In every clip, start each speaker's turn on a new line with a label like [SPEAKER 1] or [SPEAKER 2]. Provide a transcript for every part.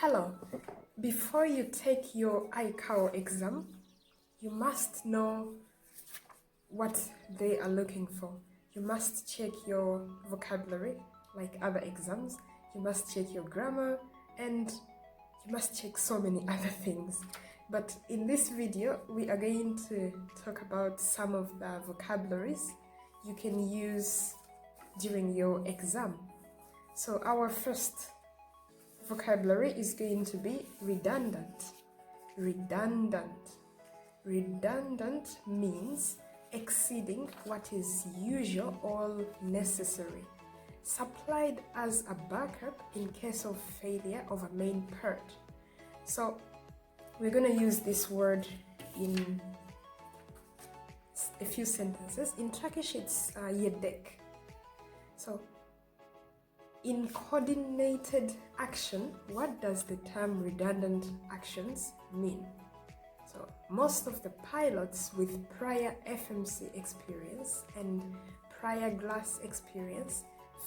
[SPEAKER 1] Hello, before you take your Icao exam, you must know what they are looking for. You must check your vocabulary like other exams. You must check your grammar and you must check so many other things. But in this video, we are going to talk about some of the vocabularies you can use during your exam. So our first vocabulary is going to be redundant. Redundant. Redundant means exceeding what is usual or necessary, supplied as a backup in case of failure of a main part. So we're going to use this word in a few sentences. In Turkish it's yedek. So in coordinated action, what does the term redundant actions mean? So most of the pilots with prior FMC experience and prior glass experience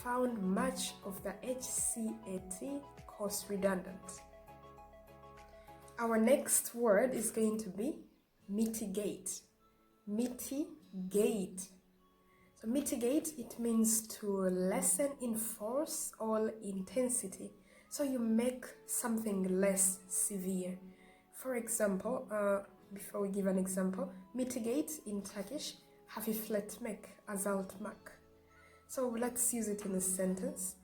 [SPEAKER 1] found much of the HCAT course redundant. Our next word is going to be mitigate. Mitigate. So mitigate, it means to lessen in force or intensity. So you make something less severe. For example, before we give an example, mitigate in Turkish, hafifletmek, azaltmak. So let's use it in a sentence.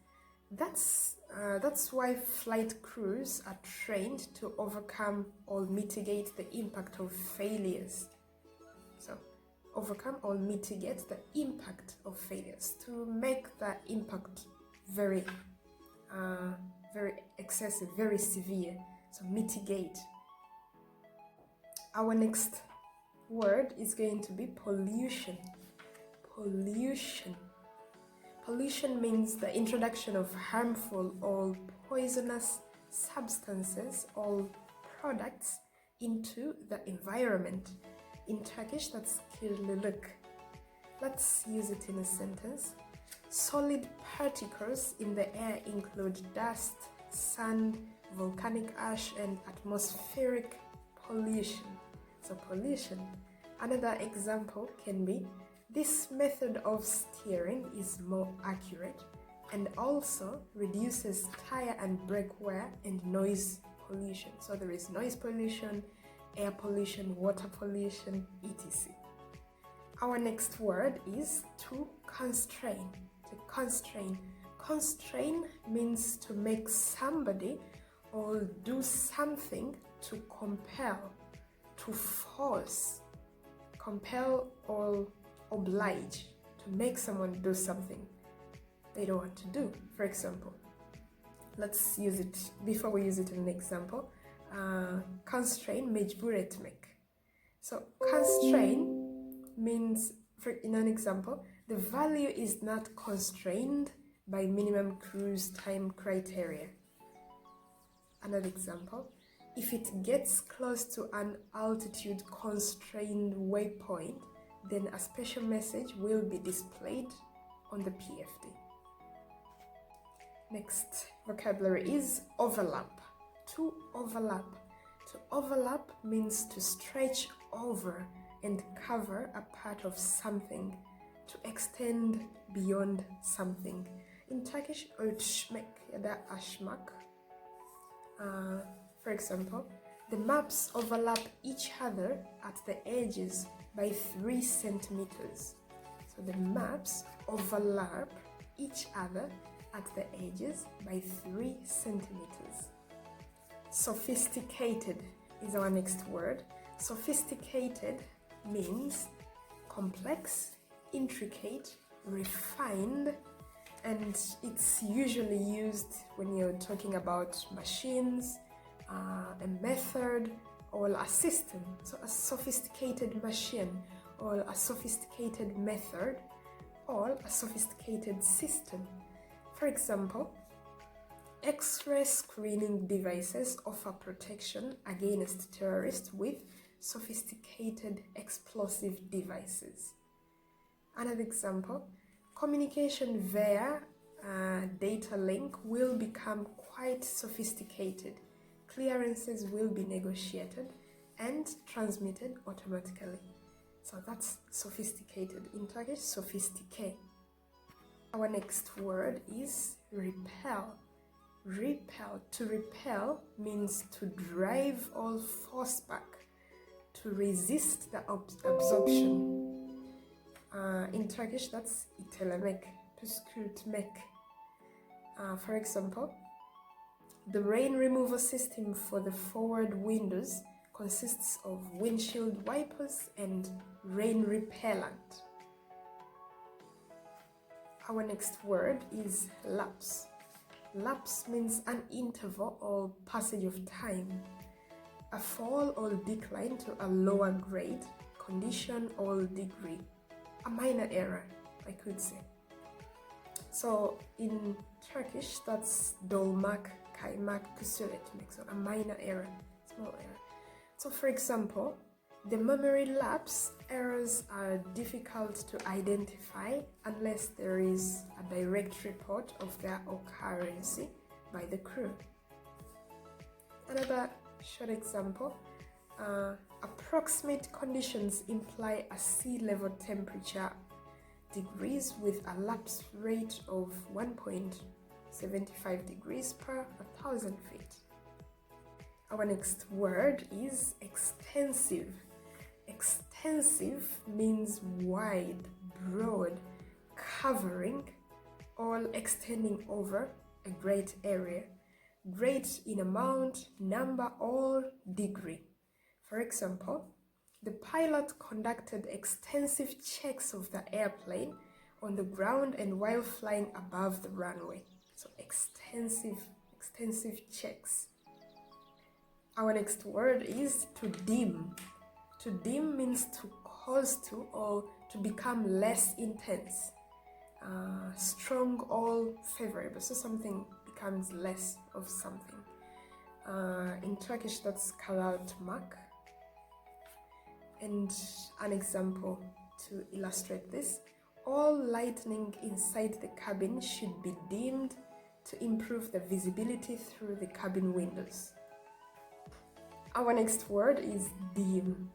[SPEAKER 1] That's why flight crews are trained to overcome or mitigate the impact of failures. So overcome or mitigate the impact of failures, to make the impact very excessive, very severe. So mitigate. Our next word is going to be pollution. Pollution. Pollution means the introduction of harmful or poisonous substances or products into the environment. In Turkish, that's kirlilik. Let's use it in a sentence. Solid particles in the air include dust, sand, volcanic ash, and atmospheric pollution. So pollution. Another example can be, this method of steering is more accurate and also reduces tire and brake wear and noise pollution. So there is noise pollution, air pollution, water pollution, etc. Our next word is to constrain. To constrain. Constrain means to make somebody or do something to compel, to force, compel or oblige, to make someone do something they don't want to do. For example, let's use it, before we use it in an example, constrain, mecbur etmek. So constrain means, in an example, the value is not constrained by minimum cruise time criteria. Another example, if it gets close to an altitude constrained waypoint, then a special message will be displayed on the PFD. Next vocabulary is overlap. To overlap. To overlap means to stretch over and cover a part of something, to extend beyond something. In Turkish, ölçmek ya da aşmak. For example, the maps overlap each other at the edges by 3 centimeters. So the maps overlap each other at the edges by 3 centimeters. Sophisticated is our next word. Sophisticated means complex, intricate, refined, and it's usually used when you're talking about machines, a method, or a system. So a sophisticated machine, or a sophisticated method, or a sophisticated system. For example, X-ray screening devices offer protection against terrorists with sophisticated explosive devices. Another example, communication via data link will become quite sophisticated clearances will be negotiated and transmitted automatically. So that's sophisticated. In Turkish, sofistike. Our next word is repel. Repel. To repel means to drive or force back, to resist the absorption. In Turkish, that's itelemek, püskürtmek. For example, the rain removal system for the forward windows consists of windshield wipers and rain repellent. Our next word is lapse. Lapse means an interval or passage of time, a fall or decline to a lower grade, condition or degree, a minor error, I could say. So in Turkish, that's dolmak, kaymak, küsur etmek, so a minor error, small error. So for example, the memory lapse errors are difficult to identify unless there is a direct report of their occurrence by the crew. Another short example, approximate conditions imply a sea level temperature degrees with a lapse rate of 1.75 degrees per 1,000 feet. Our next word is extensive. Extensive means wide, broad, covering, or extending over a great area, great in amount, number, or degree. For example, the pilot conducted extensive checks of the airplane on the ground and while flying above the runway. So extensive checks. Our next word is to dim. To dim means to cause to or to become less intense, strong or favorable. So something becomes less of something. In Turkish, that's karartmak. And an example to illustrate this: all lighting inside the cabin should be dimmed to improve the visibility through the cabin windows. Our next word is dim.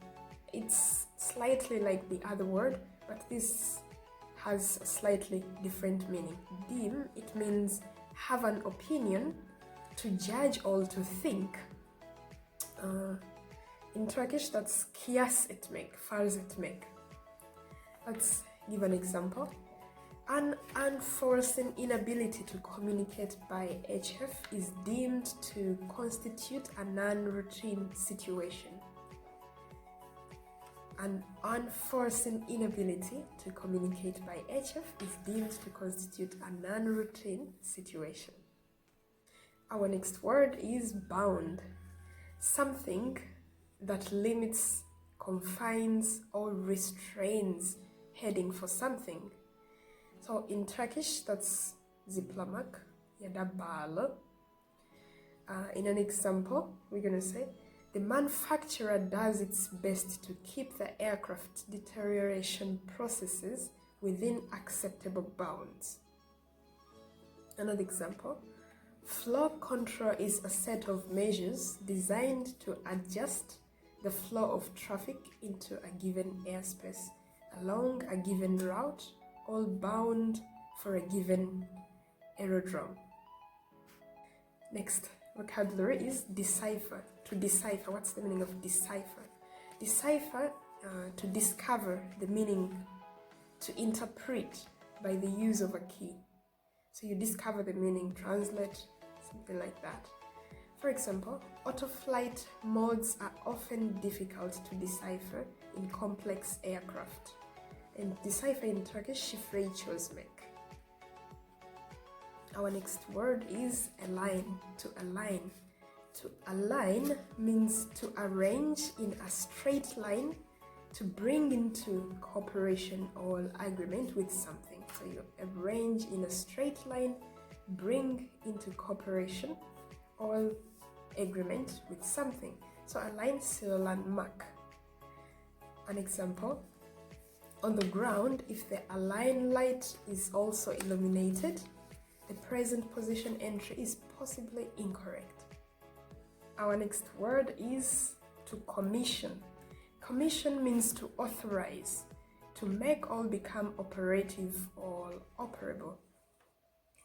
[SPEAKER 1] It's slightly like the other word, but this has a slightly different meaning. Dim, it means have an opinion, to judge or to think. In Turkish, that's kıyas etmek, farz etmek. Let's give an example. An unforeseen inability to communicate by HF is deemed to constitute a non-routine situation. An unforeseen inability to communicate by HF is deemed to constitute a non-routine situation. Our next word is bound. Something that limits, confines, or restrains heading for something. So in Turkish, that's zıplamak ya da bağlı. In an example, we're going to say, the manufacturer does its best to keep the aircraft deterioration processes within acceptable bounds. Another example, flow control is a set of measures designed to adjust the flow of traffic into a given airspace along a given route, all bound for a given aerodrome. Next vocabulary is decipher. To decipher, what's the meaning of decipher? Decipher, to discover the meaning, to interpret by the use of a key. So you discover the meaning, translate, something like that. For example, auto-flight modes are often difficult to decipher in complex aircraft. And decipher in Turkish, şifreyi çözmek. Our next word is align. To align. To align means to arrange in a straight line, to bring into cooperation or agreement with something. So you arrange in a straight line, bring into cooperation or agreement with something. So align, sıralanmak. An example, on the ground, if the align light is also illuminated, the present position entry is possibly incorrect. Our next word is to commission. Commission means to authorize, to make all become operative or operable.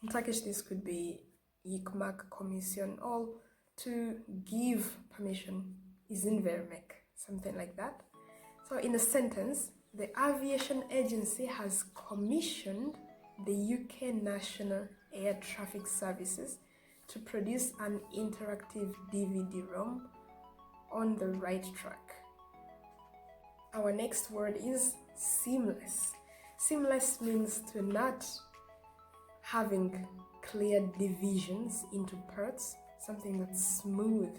[SPEAKER 1] In Turkish, this could be yıkmak, komisyon, or to give permission, izin vermek, something like that. So in a sentence, the aviation agency has commissioned the UK National Air Traffic Services to produce an interactive DVD-ROM on the right track. Our next word is seamless. Seamless means to not having clear divisions into parts, something that's smooth.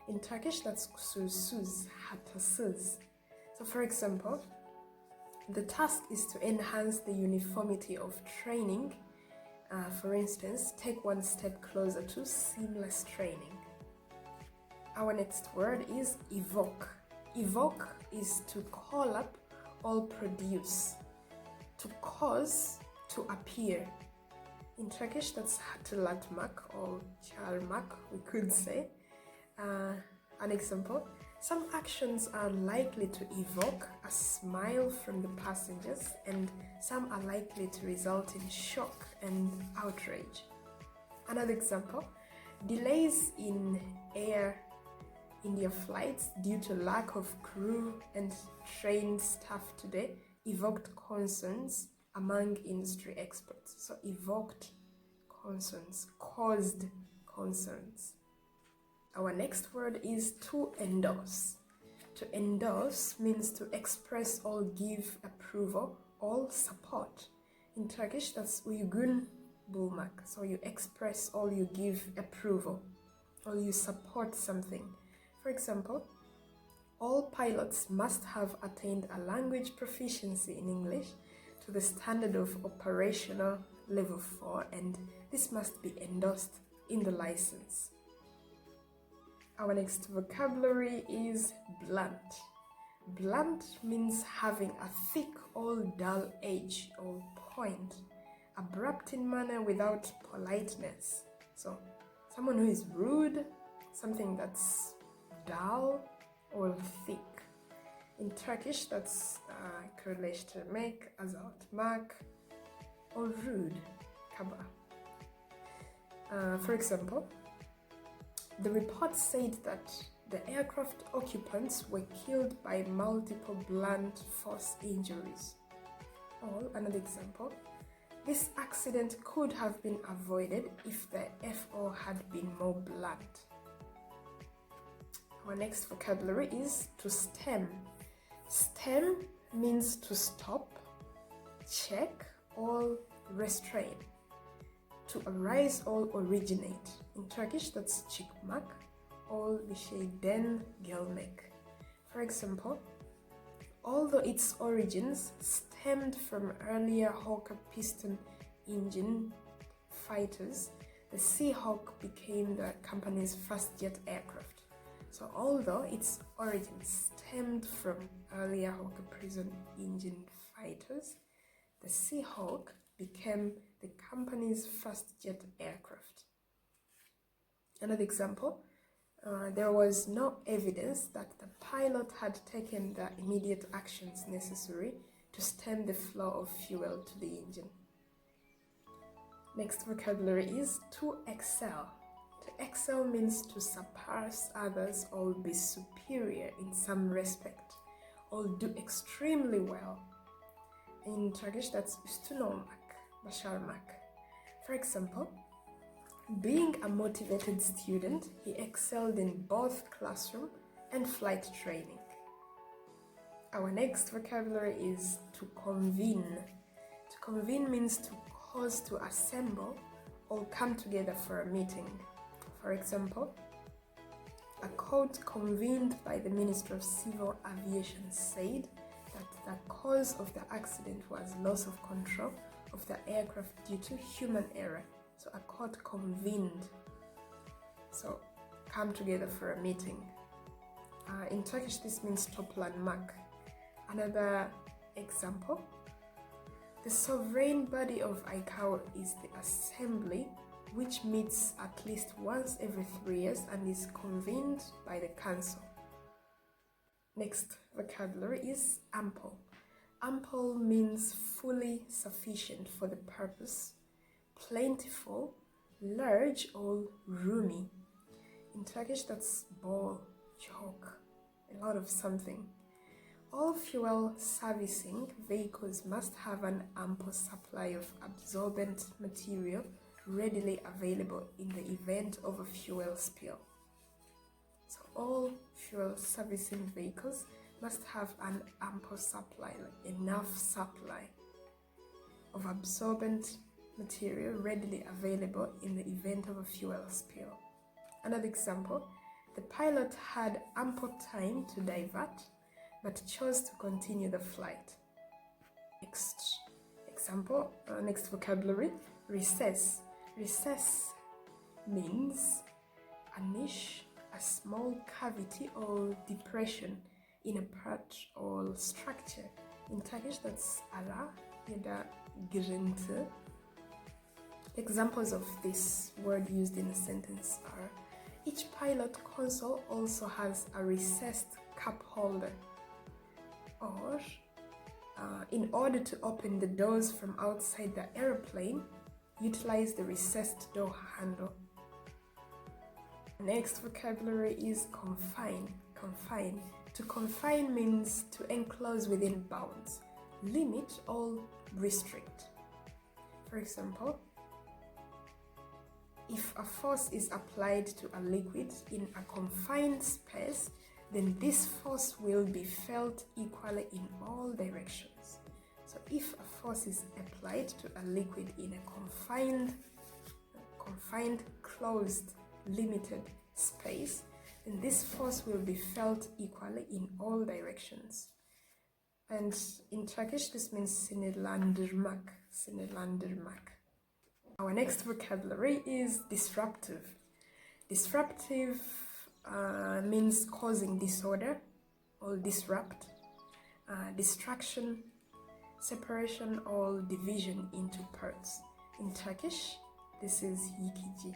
[SPEAKER 1] In Turkish, that's kusursuz, hatasız. So for example, the task is to enhance the uniformity of training. For instance, take one step closer to seamless training. Our next word is evoke. Evoke is to call up or produce, to cause, to appear. In Turkish, that's hatırlatmak or çağırmak, we could say. An example, some actions are likely to evoke a smile from the passengers, and some are likely to result in shock and outrage. Another example, delays in Air India flights due to lack of crew and trained staff today evoked concerns among industry experts. So evoked concerns, caused concerns. Our next word is to endorse. To endorse means to express or give approval or support. In Turkish, that's uygun bulmak. So you express or you give approval or you support something. For example, all pilots must have attained a language proficiency in English to the standard of operational level 4, and this must be endorsed in the license. Our next vocabulary is blunt. Blunt means having a thick or dull edge or point, abrupt in manner without politeness. So, someone who is rude, something that's dull or thick. In Turkish, that's körleştirmek, azaltmak, or rude, kaba. For example, the report said that the aircraft occupants were killed by multiple blunt force injuries. Or another example, this accident could have been avoided if the FO had been more blunt. Our next vocabulary is to stem. Stem means to stop, check, or restrain. To arise or originate. In Turkish, that's çıkmak or bir şeyden gelmek. For example, although its origins stemmed from earlier Hawker piston engine fighters, the Seahawk became the company's first jet aircraft. So although its origins stemmed from earlier Hawker piston engine fighters, the Seahawk became the company's first jet aircraft. Another example, there was no evidence that the pilot had taken the immediate actions necessary to stem the flow of fuel to the engine. Next vocabulary is to excel. To excel means to surpass others or be superior in some respect or do extremely well. In Turkish, that's üstün olmak, başarmak. For example, being a motivated student, he excelled in both classroom and flight training. Our next vocabulary is to convene. To convene means to cause to assemble or come together for a meeting. For example, a court convened by the Minister of Civil Aviation said that the cause of the accident was loss of control of the aircraft due to human error. So a court convened. So come together for a meeting. In Turkish, this means toplanmak. Another example, the sovereign body of Icao is the assembly which meets at least once every 3 years and is convened by the council. Next vocabulary is ample. Ample means fully sufficient for the purpose, plentiful, large or roomy. In Turkish that's bol, çok, a lot of something. All fuel servicing vehicles must have an ample supply of absorbent material readily available in the event of a fuel spill. So all fuel servicing vehicles must have an ample supply, like enough supply of absorbent material readily available in the event of a fuel spill. Another example, the pilot had ample time to divert but chose to continue the flight. Next example, next vocabulary, recess. Recess means a niche, a small cavity or depression in a part or structure. In Turkish that's ara ya da girinti. Examples of this word used in a sentence are: each pilot console also has a recessed cup holder. Or, in order to open the doors from outside the airplane, utilize the recessed door handle. Next vocabulary is confine. Confine. To confine means to enclose within bounds, limit or restrict. For example, if a force is applied to a liquid in a confined space, then this force will be felt equally in all directions. So if a force is applied to a liquid in a confined, closed, limited space, then this force will be felt equally in all directions. And in Turkish, this means sinirlendirmek. Our next vocabulary is disruptive. Disruptive means causing disorder or disrupt, distraction, separation or division into parts. In Turkish, this is yıkıcı.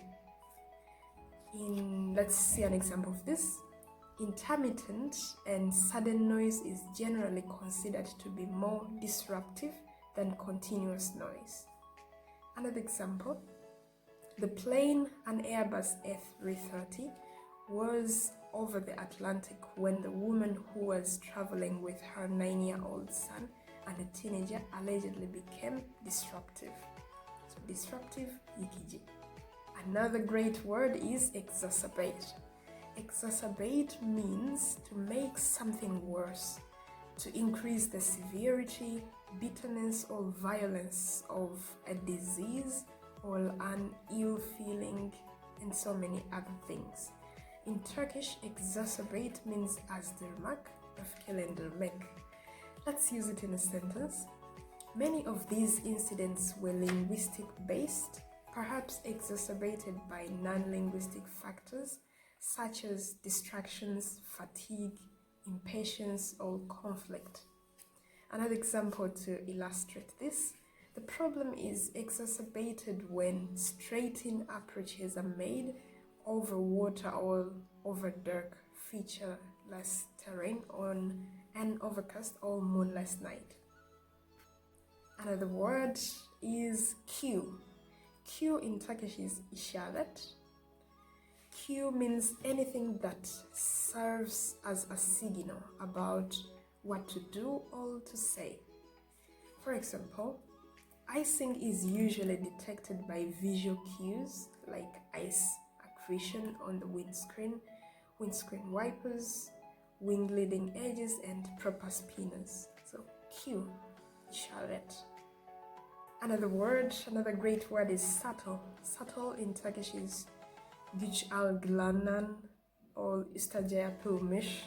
[SPEAKER 1] Let's see an example of this. Intermittent and sudden noise is generally considered to be more disruptive than continuous noise. Another example, the plane, an Airbus A330, was over the Atlantic when the woman who was traveling with her 9-year-old son and a teenager allegedly became disruptive. So disruptive, yıkıcı. Another great word is exacerbate. Exacerbate means to make something worse, to increase the severity, bitterness or violence of a disease or an ill feeling and so many other things. In Turkish, exacerbate means azdırmak, öfkelendirmek. Let's use it in a sentence. Many of these incidents were linguistic based, perhaps exacerbated by non-linguistic factors such as distractions, fatigue, impatience, or conflict. Another example to illustrate this, the problem is exacerbated when straight-in approaches are made over water or over dark, featureless terrain on an overcast or moonless night. Another word is cue. Cue in Turkish is işaret. Cue means anything that serves as a signal about what to do or to say. For example, icing is usually detected by visual cues like ice accretion on the windscreen wipers, wing leading edges, and proper spinners. So cue, işaret. Another great word is subtle. Subtle in Turkish is güç algılanan or üstece yapılmış.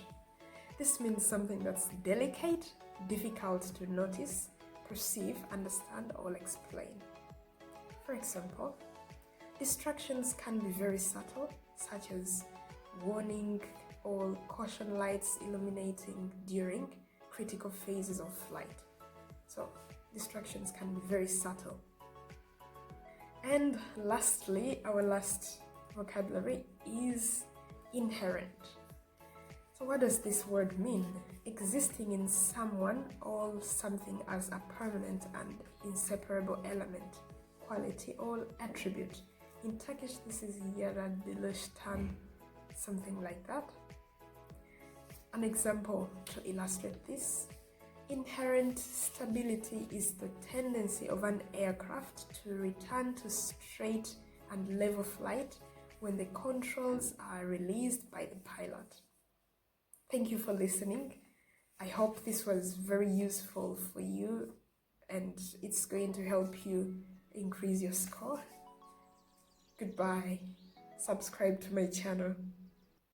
[SPEAKER 1] This means something that's delicate, difficult to notice, perceive, understand, or explain. For example, distractions can be very subtle, such as warning or caution lights illuminating during critical phases of flight. So, distractions can be very subtle. And lastly, our last vocabulary is inherent. So what does this word mean? Existing in someone or something as a permanent and inseparable element, quality or attribute. In Turkish, this is yaratılıştan, something like that. An example to illustrate this: inherent stability is the tendency of an aircraft to return to straight and level flight when the controls are released by the pilot. Thank you for listening. I hope this was very useful for you and it's going to help you increase your score. Goodbye. Subscribe to my channel.